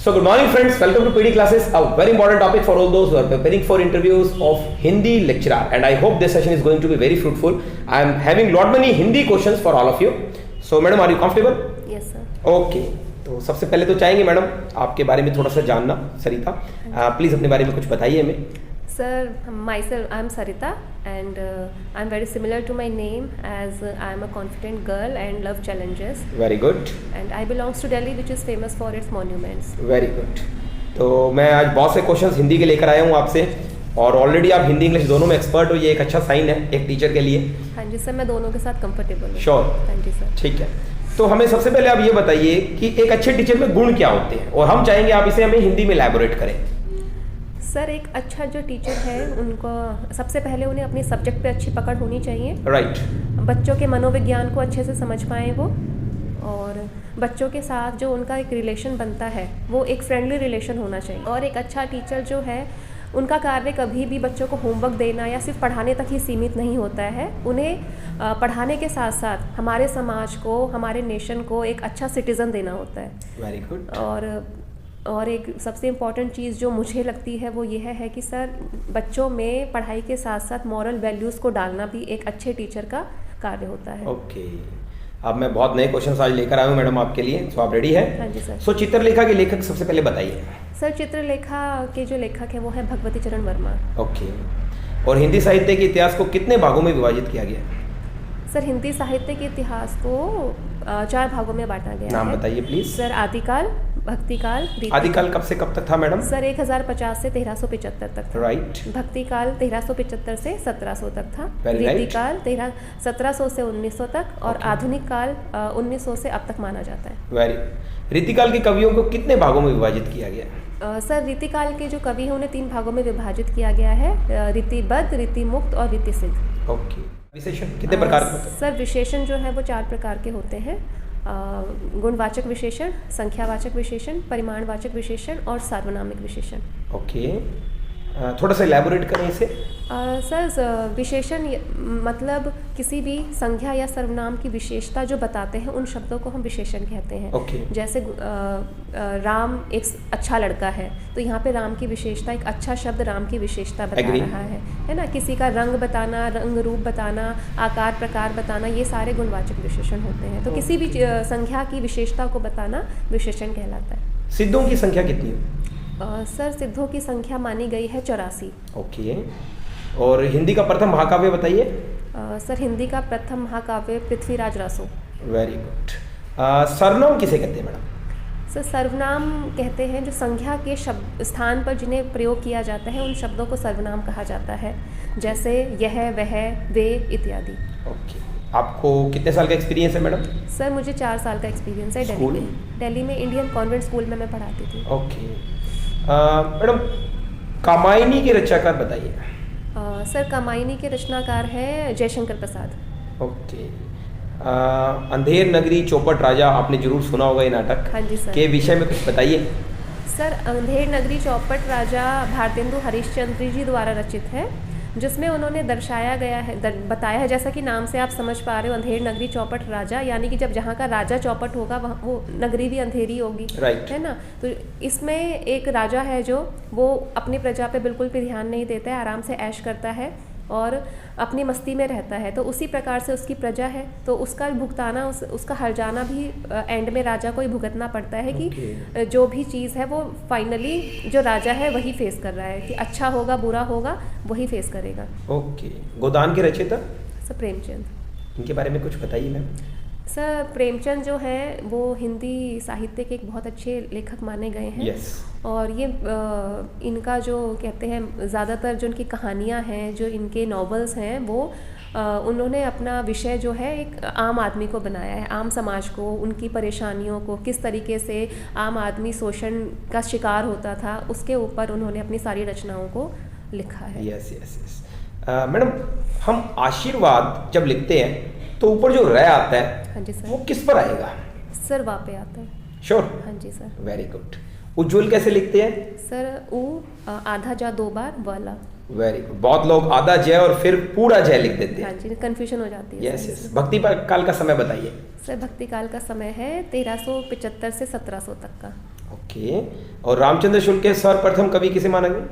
So good morning friends, welcome to PD classes, a very important topic for all those who are preparing for interviews of Hindi lecturer, and I hope this session is going to be very fruitful. I am having lot many Hindi questions for all of you. So madam, are you comfortable? Yes sir. Okay. तो सबसे पहले तो चाहेंगे madam आपके बारे में थोड़ा सा जानना, सरिता प्लीज अपने बारे में कुछ बताइए हमें. Sir, myself, I am Sarita, and I am very similar to my name as I am a confident girl and love challenges. Very good. And I belongs to Delhi, which is famous for its monuments. Very good. तो मैं आज बहुत से questions Hindi के लेकर आया हूँ आपसे, और ऑलरेडी आप हिंदी इंग्लिश दोनों में एक्सपर्ट हो, ये एक अच्छा साइन है एक टीचर के लिए. हाँ जी सर, मैं दोनों के साथ कंफर्टेबल हूँ. श्योर. हाँ जी सर. ठीक है, तो हमें सबसे पहले आप ये बताइए कि एक अच्छे टीचर में गुण क्या होते हैं, और हम चाहेंगे आप इसे हमें हिंदी में इलैबोरेट करें. सर, एक अच्छा जो टीचर है उनको सबसे पहले उन्हें अपने सब्जेक्ट पे अच्छी पकड़ होनी चाहिए. राइट. बच्चों के मनोविज्ञान को अच्छे से समझ पाएँ वो, और बच्चों के साथ जो उनका एक रिलेशन बनता है वो एक फ्रेंडली रिलेशन होना चाहिए. और एक अच्छा टीचर जो है उनका कार्य कभी भी बच्चों को होमवर्क देना या सिर्फ पढ़ाने तक ही सीमित नहीं होता है. उन्हें पढ़ाने के साथ साथ हमारे समाज को, हमारे नेशन को एक अच्छा सिटीज़न देना होता है. Very good. और एक सबसे इम्पॉर्टेंट चीज़ जो मुझे लगती है वो यह है कि सर, बच्चों में पढ़ाई के साथ साथ मॉरल वैल्यूज़ को डालना भी एक अच्छे टीचर का कार्य होता है. ओके. अब मैं बहुत नए क्वेश्चंस आज लेकर आया हूँ मैडम आपके लिए, सो आप रेडी हैं? हाँ जी सर. सो चित्रलेखा के लेखक सबसे पहले बताइए. सर, चित्रलेखा के जो लेखक है वो है भगवती चरण वर्मा. ओके. और हिंदी साहित्य के इतिहास को कितने भागों में विभाजित किया गया? सर, हिंदी साहित्य के इतिहास को 4 भागों में बांटा गया है. नाम बताइए प्लीज. सर, आदिकाल, भक्तिकाल, आदिकाल कब से कब तक था मैडम? सर, 1050 से 1375 तक था. राइट. भक्तिकाल 1375 से 1700 तक था. Very right. रीतिकाल 1700 से 1900 तक, और आधुनिक काल 1900 से अब तक माना जाता है. वेरी. रीतिकाल के कवियों को कितने भागों में विभाजित किया गया? सर, रीतिकाल के जो कवि हैं उन्हें 3 भागों में विभाजित किया गया है: रीतिबद्ध, रीतिमुक्त और रीतिसिद्ध. ओके. विशेषण कितने प्रकार के होते हैं? सर, विशेषण जो है वो 4 प्रकार के होते हैं: गुणवाचक विशेषण, संख्यावाचक विशेषण, परिमाणवाचक विशेषण और सार्वनामिक विशेषण. ओके. थोड़ा सा इलैबोरेट करें इसे. सर, विशेषण मतलब किसी भी संख्या या सर्वनाम की विशेषता जो बताते हैं उन शब्दों को हम विशेषण कहते हैं. ओके. जैसे राम एक अच्छा लड़का है, तो यहाँ पे राम की विशेषता, एक अच्छा शब्द राम की विशेषता बता रहा है ना. किसी का रंग बताना, रंग रूप बताना, आकार प्रकार बताना, ये सारे गुणवाचक विशेषण होते हैं. तो किसी भी संख्या की विशेषता को बताना विशेषण कहलाता है. सिद्धों की संख्या कितनी है? सर, सिद्धों की संख्या मानी गई है 84. ओके. और हिंदी का प्रथम महाकाव्य बताइए. सर, हिंदी का प्रथम महाकाव्य पृथ्वीराज रासो. Very good. सर्वनाम किसे कहते हैं मैडम? सर, सर्वनाम कहते हैं जो संख्या के शब्द स्थान पर जिन्हें प्रयोग किया जाता है उन शब्दों को सर्वनाम कहा जाता है. जैसे यह, वह, वे इत्यादि. ओके. आपको कितने साल का एक्सपीरियंस है मैडम? सर, मुझे 4 साल का एक्सपीरियंस है दिल्ली में. दिल्ली में इंडियन कॉन्वेंट स्कूल में मैं पढ़ाती थी. ओके. मैडम, कामायनी के रचनाकार बताइए. सर, कामायनी के रचनाकार हैं जयशंकर प्रसाद. ओके. अंधेर नगरी चौपट राजा, आपने जरूर सुना होगा ये नाटक. हाँ जी सर. के विषय में कुछ बताइए. सर, अंधेर नगरी चौपट राजा भारतेंदु हरिश्चंद्र जी द्वारा रचित है, जिसमें उन्होंने दर्शाया गया है, बताया है, जैसा कि नाम से आप समझ पा रहे हो, अंधेर नगरी चौपट राजा, यानी कि जब जहाँ का राजा चौपट होगा वहाँ वो नगरी भी अंधेरी होगी. राइट. है ना. तो इसमें एक राजा है जो वो अपनी प्रजा पे बिल्कुल भी ध्यान नहीं देता है, आराम से ऐश करता है और अपनी मस्ती में रहता है. तो उसी प्रकार से उसकी प्रजा है, तो उसका भुगताना, उसका हर्जाना भी एंड में राजा को ही भुगतना पड़ता है. कि जो भी चीज़ है वो फाइनली जो राजा है वही फेस कर रहा है, कि अच्छा होगा बुरा होगा वही फेस करेगा. ओके. गोदान के रचयिता? सर, प्रेमचंद. इनके बारे में कुछ बताइए मैम. सर, प्रेमचंद जो है वो हिंदी साहित्य के एक बहुत अच्छे लेखक माने गए हैं. Yes. और ये इनका जो कहते हैं ज़्यादातर जो इनकी कहानियाँ हैं, जो इनके नॉवेल्स हैं, वो उन्होंने अपना विषय जो है एक आम आदमी को बनाया है, आम समाज को, उनकी परेशानियों को, किस तरीके से आम आदमी शोषण का शिकार होता था, उसके ऊपर उन्होंने अपनी सारी रचनाओं को लिखा है. Yes yes yes. मैडम, हम आशीर्वाद जब लिखते हैं तो ऊपर जो रह आता है, हाँ जी सर, वो किस पर आएगा? सर, वा पे आता है. श्योर. हाँ जी सर. Very good. उज्ज्वल कैसे लिखते हैं? सर, आधा जा 2 बार वाला. Very good. बहुत लोग आधा जय और फिर पूरा जय लिख देते हैं. हाँ जी, कंफ्यूजन हो जाती है. Yes yes. भक्ति काल का समय बताइए. सर, भक्ति काल का समय है 1375 से 1700 तक का. ओके। और रामचंद्र शुक्ल के सर्वप्रथम कवि किसे माना गया?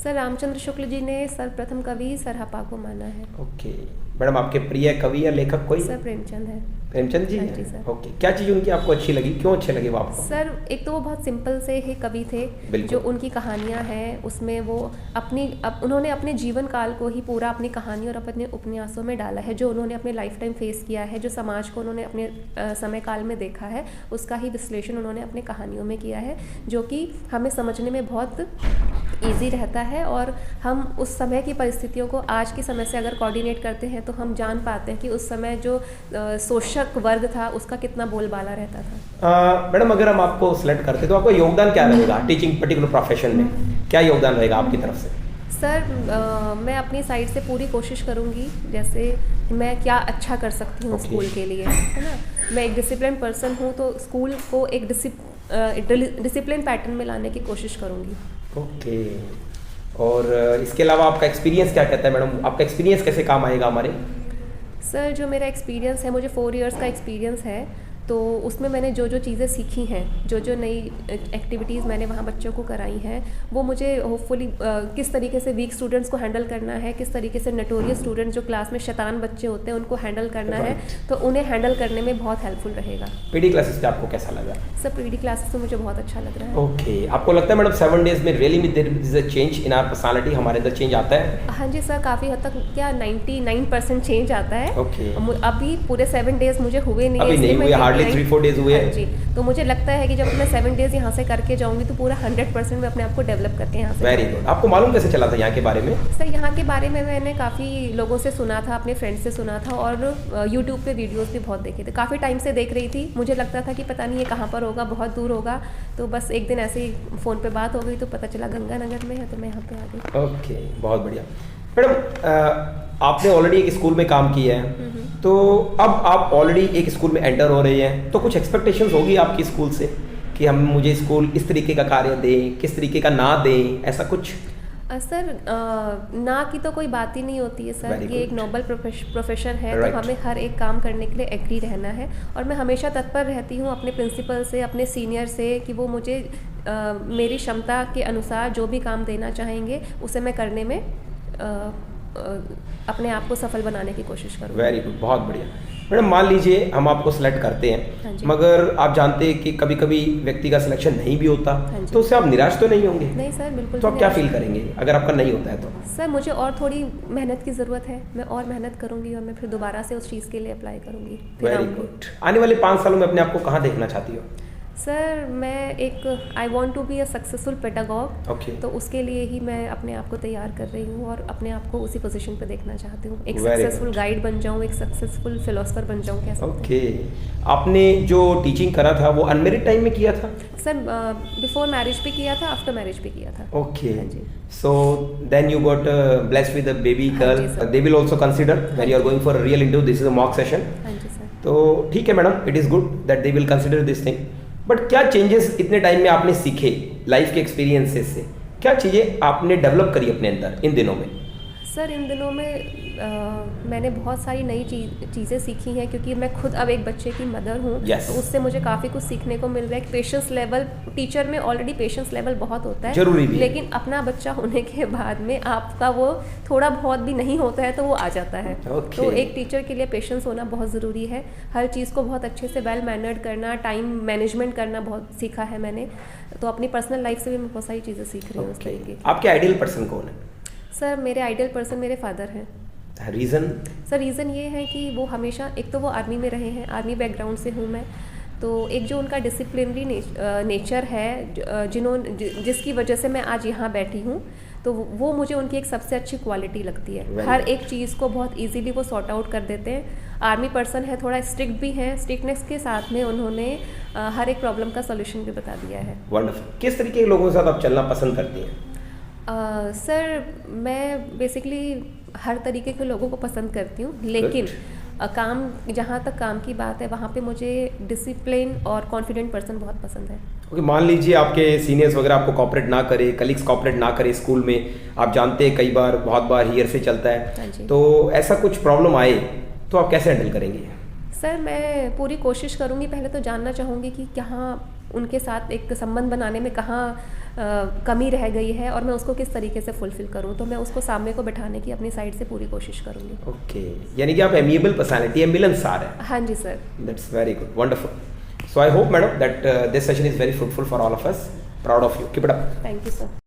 सर रामचंद्र शुक्ल जी ने सर्वप्रथम कवि सरहपा को माना है। ओके मैडम, आपके प्रिय कवि या लेखक कोई? सर प्रेमचंद है। प्रेमचंद जी हाँ हैं? जी सर। ओके, क्या चीज़ उनकी आपको अच्छी लगी, क्यों अच्छे लगे वो आपको? सर एक तो वो बहुत सिंपल से ही कवि थे, जो उनकी कहानियाँ हैं उसमें वो उन्होंने अपने जीवन काल को ही पूरा अपनी कहानी और अपने उपन्यासों में डाला है, जो उन्होंने अपने लाइफ टाइम फेस किया है, जो समाज को उन्होंने अपने समय काल में देखा है, उसका ही विश्लेषण उन्होंने अपने कहानियों में किया है, जो कि हमें समझने में बहुत ईजी रहता है और हम उस समय की परिस्थितियों को आज की समय से अगर कोऑर्डिनेट करते हैं तो हम जान पाते हैं कि उस समय जो शोषक वर्ग था उसका कितना बोलबाला रहता था। मैडम अगर हम आपको सिलेक्ट करते तो आपका योगदान क्या रहेगा टीचिंग पर्टिकुलर प्रोफेशन में? क्या योगदान रहेगा आपकी तरफ से? सर मैं अपनी साइड से पूरी कोशिश करूंगी, जैसे मैं क्या अच्छा कर सकती हूँ स्कूल के लिए, है ना। मैं एक डिसिप्लिन पर्सन हूँ तो स्कूल को एक डिसिप्लिन पैटर्न में लाने की कोशिश करूँगी। ओके। और इसके अलावा आपका एक्सपीरियंस क्या कहता है मैडम? आपका एक्सपीरियंस कैसे काम आएगा हमारे? सर जो मेरा एक्सपीरियंस है, मुझे 4 इयर्स का एक्सपीरियंस है, तो उसमें मैंने जो जो चीज़ें सीखी हैं, जो जो नई एक्टिविटीज़ मैंने वहाँ बच्चों को कराई हैं, वो मुझे होपफुली किस तरीके से वीक स्टूडेंट्स को हैंडल करना है, किस तरीके से नोटोरियस स्टूडेंट्स जो क्लास में शैतान बच्चे होते हैं उनको हैंडल करना है, तो उन्हें हैंडल करने में बहुत हेल्पफुल रहेगा। पीडी क्लासेस पे आपको कैसा लगा? सर पीडी क्लासेस में मुझे बहुत अच्छा लग रहा है। ओके, आपको लगता है मैडम 7 डेज में really there is a change in our personality, हमारे अंदर चेंज आता है? हाँ जी सर, काफ़ी हद तक, क्या 99% चेंज आता है। ओके। अभी पूरे 7 डेज मुझे हुए नहीं, अभी नहीं हुए, हार्डली 3-4 डेज हुए। जी, तो मुझे लगता है कि जब मैं 7 डेज यहाँ से करके जाऊँगी तो पूरा 100% मैं अपने आप को डेवलप करके यहाँ से। Very good. आपको मालूम कैसे चला था यहाँ के बारे में? सर यहाँ के बारे में मैंने काफ़ी लोगों से सुना था, अपने फ्रेंड्स से सुना था और यूट्यूब पे वीडियोस भी बहुत देखे थे, काफ़ी टाइम से देख रही थी। मुझे लगता था कि पता नहीं ये कहाँ पर होगा, बहुत दूर होगा, तो बस एक दिन ऐसे ही फ़ोन पे बात हो गई तो पता चला गंगानगर में है, तो मैं यहाँ पे आ गई। ओके, बहुत बढ़िया। मैडम आपने ऑलरेडी एक स्कूल में काम किया है, तो अब आप ऑलरेडी एक स्कूल में एंटर हो रहे हैं, तो कुछ एक्सपेक्टेशंस होगी आपकी स्कूल से कि मुझे स्कूल इस तरीके का कार्य दें, किस तरीके का ना दें, ऐसा कुछ? सर ना की तो कोई बात ही नहीं होती है सर, ये एक नोबल प्रोफेशन है, तो हमें हर एक काम करने के लिए एग्री रहना है और मैं हमेशा तत्पर रहती हूँ अपने प्रिंसिपल से, अपने सीनियर से, कि वो मुझे मेरी क्षमता के अनुसार जो भी काम देना चाहेंगे उसे मैं करने में अपने आप को सफल बनाने की कोशिश करूँ। वेरी गुड, बहुत बढ़िया। मैडम मान लीजिए हम आपको सिलेक्ट करते हैं, मगर आप जानते हैं कि कभी कभी व्यक्ति का सिलेक्शन नहीं भी होता, तो उससे आप निराश तो नहीं होंगे? नहीं सर, बिल्कुल। तो आप क्या फील करेंगे अगर आपका नहीं होता है तो? सर मुझे और थोड़ी मेहनत की ज़रूरत है, मैं और मेहनत करूंगी और मैं फिर दोबारा से उस चीज़ के लिए अप्लाई करूंगी। Very good. आने वाले 5 सालों में अपने आप को कहाँ देखना चाहती हो? सर मैं एक I want to be a successful pedagogue, तो उसके लिए ही मैं अपने आप को तैयार कर रही हूँ और अपने आप को उसी पोजीशन पे देखना चाहती हूँ, एक सक्सेसफुल गाइड बन जाऊँ, एक सक्सेसफुल फिलोसफर बन जाऊँ, कह सकते हैं। ओके। आपने जो टीचिंग करा था वो अनमेरिड टाइम में किया था? सर बिफोर मैरिज भी किया था, आफ्टर मैरिज भी किया था। Okay. So then you got blessed with a baby girl, they will also consider when you are going for a real interview, this is a mock session. हाँ जी sir. तो ठीक है madam, it is good that they will consider this thing, but क्या changes इतने time में आपने सीखे लाइफ के एक्सपीरियंसेस से? क्या चीज़ें आपने डेवलप करी अपने अंदर इन दिनों में? सर इन दिनों में मैंने बहुत सारी नई चीज़ें सीखी हैं, क्योंकि मैं खुद अब एक बच्चे की मदर हूँ। yes. तो उससे मुझे काफ़ी कुछ सीखने को मिल रहा है। पेशेंस लेवल, टीचर में ऑलरेडी पेशेंस लेवल बहुत होता है, जरूरी भी, लेकिन अपना बच्चा होने के बाद में आपका वो थोड़ा बहुत भी नहीं होता है तो वो आ जाता है। तो एक टीचर के लिए पेशेंस होना बहुत ज़रूरी है, हर चीज़ को बहुत अच्छे से वेल मैनर्ड करना, टाइम मैनेजमेंट करना बहुत सीखा है मैंने। तो अपनी पर्सनल लाइफ से भी मैं बहुत सारी चीज़ें सीख रही हूँ उस तरीके की। आपके आइडियल पर्सन कौन है? सर मेरे आइडियल पर्सन मेरे फादर हैं। रीज़न? सर रीज़न ये है कि वो हमेशा, एक तो वो आर्मी में रहे हैं, आर्मी बैकग्राउंड से हूँ मैं, तो एक जो उनका डिसिप्लिनरी नेचर है, जिसकी वजह से मैं आज यहाँ बैठी हूँ, तो वो मुझे उनकी एक सबसे अच्छी क्वालिटी लगती है। हर एक चीज़ को बहुत इजीली वो सॉर्ट आउट कर देते हैं। आर्मी पर्सन है, थोड़ा स्ट्रिक्ट भी है, स्ट्रिक्टनेस के साथ में उन्होंने हर एक प्रॉब्लम का सोल्यूशन भी बता दिया है। वंडरफुल। किस तरीके के लोगों के साथ आप चलना पसंद करती हैं? सर मैं बेसिकली हर तरीके के लोगों को पसंद करती हूँ, लेकिन काम, जहाँ तक काम की बात है वहाँ पे मुझे डिसिप्लिन और कॉन्फिडेंट पर्सन बहुत पसंद है। ओके, मान लीजिए आपके सीनियर्स वगैरह आपको कॉपरेट ना करे, कलीग्स कॉपरेट ना करे स्कूल में, आप जानते हैं कई बार, बहुत बार हियर से चलता है, तो ऐसा कुछ प्रॉब्लम आए तो आप कैसे हैंडल करेंगे? सर मैं पूरी कोशिश करूँगी, पहले तो जानना चाहूँगी कि कहाँ उनके साथ एक संबंध बनाने में कहाँ कमी रह गई है और मैं उसको किस तरीके से फुलफिल करूँ, तो मैं उसको सामने को बिठाने की अपनी साइड से पूरी कोशिश करूँगी। ओके, यानी कि आप एमिएबल पर्सनालिटी है, मिलनसार है। हाँ जी sir. That's very good, wonderful. So I hope madam that this session is very fruitful for all of us. Proud of you, keep it up. Thank you sir.